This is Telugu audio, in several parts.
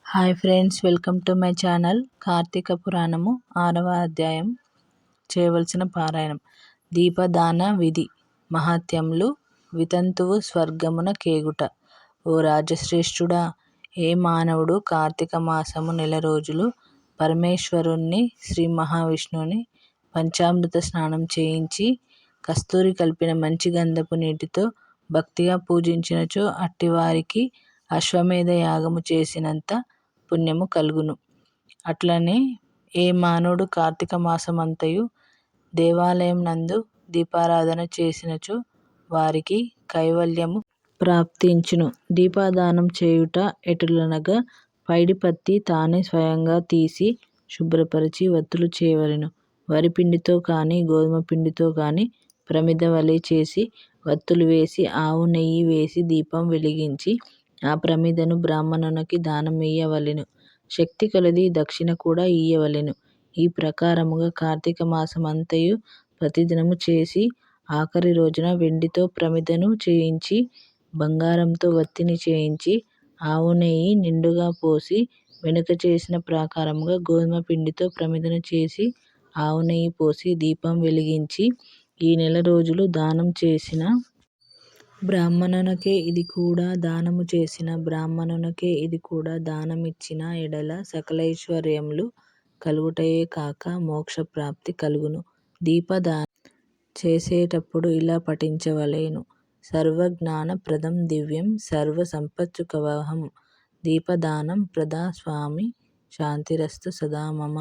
Hi friends, welcome to my channel. Karthika Puranam 6వ అధ్యాయం. చేయవలసిన పారాయణం. దీపదాన విధి. మహాత్యములు. వితంతువు స్వర్గమున కేగుట. ఓ రాజశ్రేష్ఠుడా, ఏ మానవుడు కార్తీక మాసము నెల రోజులు పరమేశ్వరుణ్ణి శ్రీ మహావిష్ణువుని పంచామృత స్నానం చేయించి కస్తూరి కలిపిన మంచి గంధపు నీటితో భక్తిగా పూజించినచో అట్టివారికి అశ్వమేధ యాగము చేసినంత పుణ్యము కలుగును. అట్లనే ఏ మానవుడు కార్తీక మాసమంతయు దేవాలయం నందు దీపారాధన చేసినచో వారికి కైవల్యము ప్రాప్తించును. దీపదానం చేయుట ఎటులనగా పైడి పత్తి తానే స్వయంగా తీసి శుభ్రపరచి వత్తులు చేయవలెను. వరిపిండితో కానీ గోధుమ పిండితో కానీ ప్రమిద వలె చేసి వత్తులు వేసి ఆవు నెయ్యి వేసి దీపం వెలిగించి ఆ ప్రమిదను బ్రాహ్మణునికి దానమియ్యవలెను. శక్తి కొలది దక్షిణ కూడా ఇయ్యవలెను. ఈ ప్రకారముగా కార్తీక మాసమంతయు ప్రతిదినము చేసి ఆఖరి రోజున వెండితో ప్రమిదను చేయించి బంగారంతో వత్తిని చేయించి ఆవు నెయ్యి నిండుగా పోసి వెనుక చేసిన ప్రకారముగా గోధుమ పిండితో ప్రమిదను చేసి ఆవు నెయ్యి పోసి దీపం వెలిగించి ఈ నెల రోజులు దానం చేసిన బ్రాహ్మణునకే ఇది కూడా దానము చేసిన బ్రాహ్మణునకే ఇది కూడా దానమిచ్చిన ఎడల సకలైశ్వర్యములు కలుగుటయే కాక మోక్ష ప్రాప్తి కలుగును. దీపదానం చేసేటప్పుడు ఇలా పఠించవలెను. సర్వజ్ఞాన ప్రదం దివ్యం సర్వ సంపత్సుఖవహం దీపదానం ప్రదా స్వామి శాంతిరస్తు సదా మమ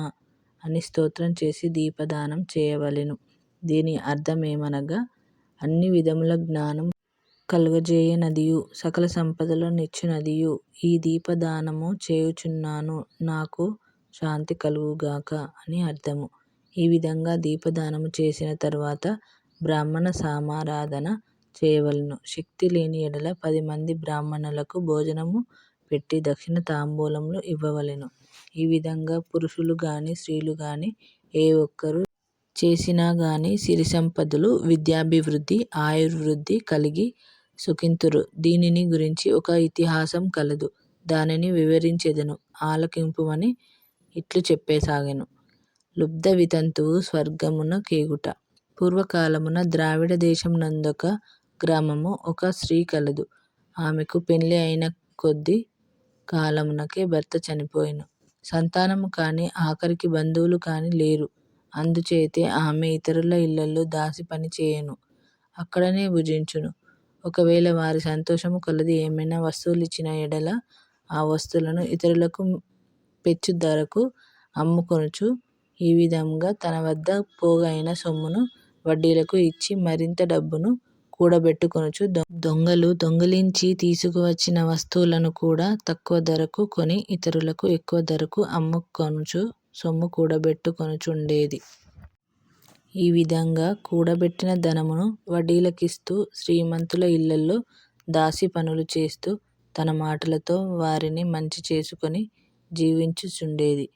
అని స్తోత్రం చేసి దీపదానం చేయవలెను. దీని అర్థమేమనగా అన్ని విధముల జ్ఞానం కలుగజేయనదియు సకల సంపదలు నిచ్చునదియు ఈ దీపదానము చేయుచున్నాను, నాకు శాంతి కలుగుగాక అని అర్థము. ఈ విధంగా దీపదానము చేసిన తరువాత బ్రాహ్మణ సమారాధన చేయవలెను. శక్తి లేని ఎడల 10 మంది బ్రాహ్మణులకు భోజనము పెట్టి దక్షిణ తాంబూలములు ఇవ్వవలెను. ఈ విధంగా పురుషులు గాని స్త్రీలు గాని ఏ ఒక్కరు చేసినా గాని సిరి సంపదలు విద్యాభివృద్ధి ఆయుర్వృద్ధి కలిగి సుఖింతురు. దీనిని గురించి ఒక ఇతిహాసం కలదు. దానిని వివరించెదను, ఆలకింపుమని ఇట్లు చెప్పసాగెను. లుబ్ధ వితంతువు స్వర్గమున కేగుట. పూర్వకాలమున ద్రావిడ దేశమునందొక గ్రామము ఒక స్త్రీ కలదు. ఆమెకు పెండ్లి అయిన కొద్ది కాలమునకే భర్త చనిపోయెను. సంతానము కాని ఆఖరికి బంధువులు కాని లేరు. అందుచేతే ఆమె ఇతరుల ఇళ్ళల్లో దాసి పని చేయును. అక్కడనే భుజించును. ఒకవేళ వారి సంతోషము కొలది ఏమైనా వస్తువులిచ్చిన ఎడల ఆ వస్తువులను ఇతరులకు పెచ్చు ధరకు అమ్ముకొనుచు ఈ విధముగా తన వద్ద పోగైన సొమ్మును వడ్డీలకు ఇచ్చి మరింత డబ్బును కూడబెట్టుకొనుచు దొంగలు దొంగిలించి తీసుకువచ్చిన వస్తువులను కూడా తక్కువ ధరకు కొని ఇతరులకు ఎక్కువ ధరకు అమ్ముకొనుచు సొమ్ము కూడబెట్టుకొనుచుండేది. ఈ విధంగా కూడబెట్టిన ధనమును వడ్డీలకిస్తూ శ్రీమంతుల ఇళ్ళల్లో దాసి పనులు చేస్తూ తన మాటలతో వారిని మంచి చేసుకొని జీవించుచుండేది.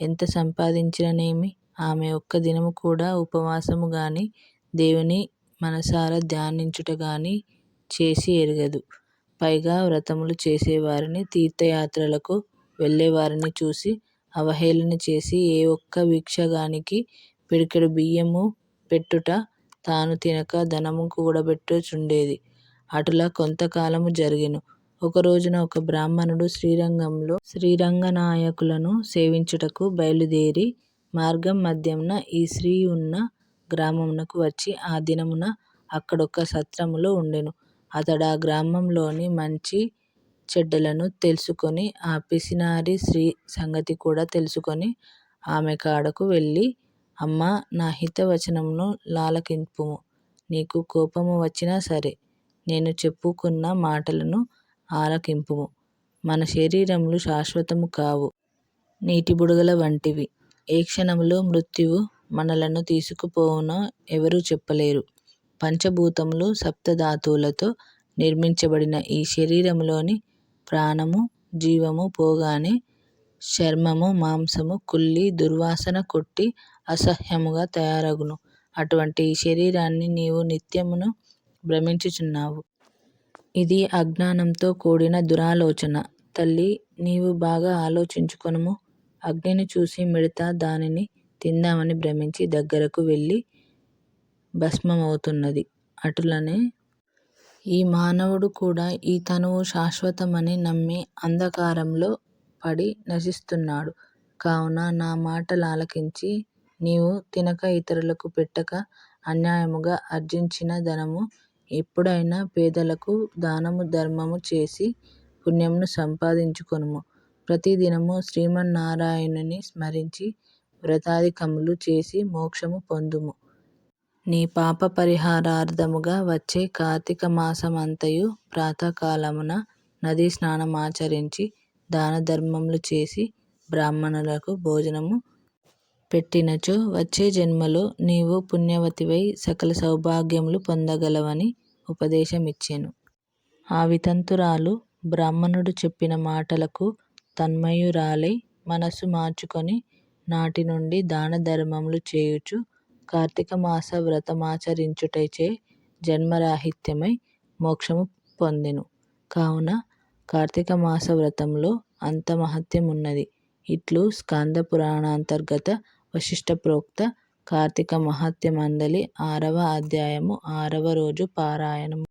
ఎంత సంపాదించిననేమి ఆమె ఒక్క దినము కూడా ఉపవాసము గాని దేవుని మనసారా ధ్యానించుట గాని చేసి ఎరుగదు. పైగా వ్రతములు చేసేవారిని తీర్థయాత్రలకు వెళ్ళేవారిని చూసి అవహేళన చేసి ఏ ఒక్క భిక్షగానికి పిడికెడు బియ్యము పెట్టుట తాను తినక ధనము కూడబెట్టుచుండేది. అటులా కొంతకాలము జరిగెను. ఒక రోజున ఒక బ్రాహ్మణుడు శ్రీరంగంలో శ్రీరంగనాయకులను సేవించుటకు బయలుదేరి మార్గం మధ్యమున ఈ స్త్రీ ఉన్న గ్రామమునకు వచ్చి ఆ దినమున అక్కడొక సత్రములో ఉండెను. అతడా గ్రామంలోని మంచి చెడ్డలను తెలుసుకొని ఆ పిసినారి స్త్రీ సంగతి కూడా తెలుసుకొని ఆమె కాడకు వెళ్ళి, అమ్మా, నా హిత వచనమును లాలకింపుము. నీకు కోపము వచ్చినా సరే నేను చెప్పుకున్న మాటలను ఆలకింపుము. మన శరీరములు శాశ్వతము కావు, నీటి బుడగల వంటివి. ఏ క్షణములో మృత్యువు మనలను తీసుకుపోవునో ఎవరూ చెప్పలేరు. పంచభూతములు సప్తధాతువులతో నిర్మించబడిన ఈ శరీరములోని ప్రాణము జీవము పోగానే చర్మము మాంసము కుళ్ళి దుర్వాసన కొట్టి అసహ్యముగా తయారగును. అటువంటి ఈ శరీరాన్ని నీవు నిత్యమును భ్రమించుచున్నావు. ఇది అజ్ఞానంతో కూడిన దురాలోచన. తల్లి, నీవు బాగా ఆలోచించుకొనుము. అగ్నిని చూసి మిడత దానిని తిందామని భ్రమించి దగ్గరకు వెళ్ళి భస్మమవుతున్నది. అటులనే ఈ మానవుడు కూడా ఈ తనువు శాశ్వతమని నమ్మి అంధకారంలో పడి నశిస్తున్నాడు. కావున నా మాటలాలకించి నీవు తినక ఇతరులకు పెట్టక అన్యాయముగా ఆర్జించిన ధనము ఎప్పుడైనా పేదలకు దానము ధర్మము చేసి పుణ్యమును సంపాదించుకొనుము. ప్రతిదినము శ్రీమన్నారాయణుని స్మరించి వ్రతాధికములు చేసి మోక్షము పొందుము. నీ పాప పరిహారార్థముగా వచ్చే కార్తీక మాసమంతయు ప్రాతకాలమున నదీ స్నానమాచరించి దాన ధర్మములు చేసి బ్రాహ్మణులకు భోజనము పెట్టినచో వచ్చే జన్మలో నీవు పుణ్యవతివై సకల సౌభాగ్యములు పొందగలవని ఉపదేశమిచ్చెను. ఆ వితంతురాలు బ్రాహ్మణుడు చెప్పిన మాటలకు తన్మయురాలై మనస్సు మార్చుకొని నాటి నుండి దాన ధర్మములు చేయుచు కార్తీక మాస వ్రతమాచరించుటచే జన్మరాహిత్యమై మోక్షము పొందెను. కావున కార్తీక మాస వ్రతములో అంత మహత్యమున్నది. ఇట్లు స్కాంద పురాణాంతర్గత వశిష్ఠ ప్రోక్త కార్తీక మహాత్మ్యమందలి 6వ అధ్యాయము 6వ రోజు పారాయణము.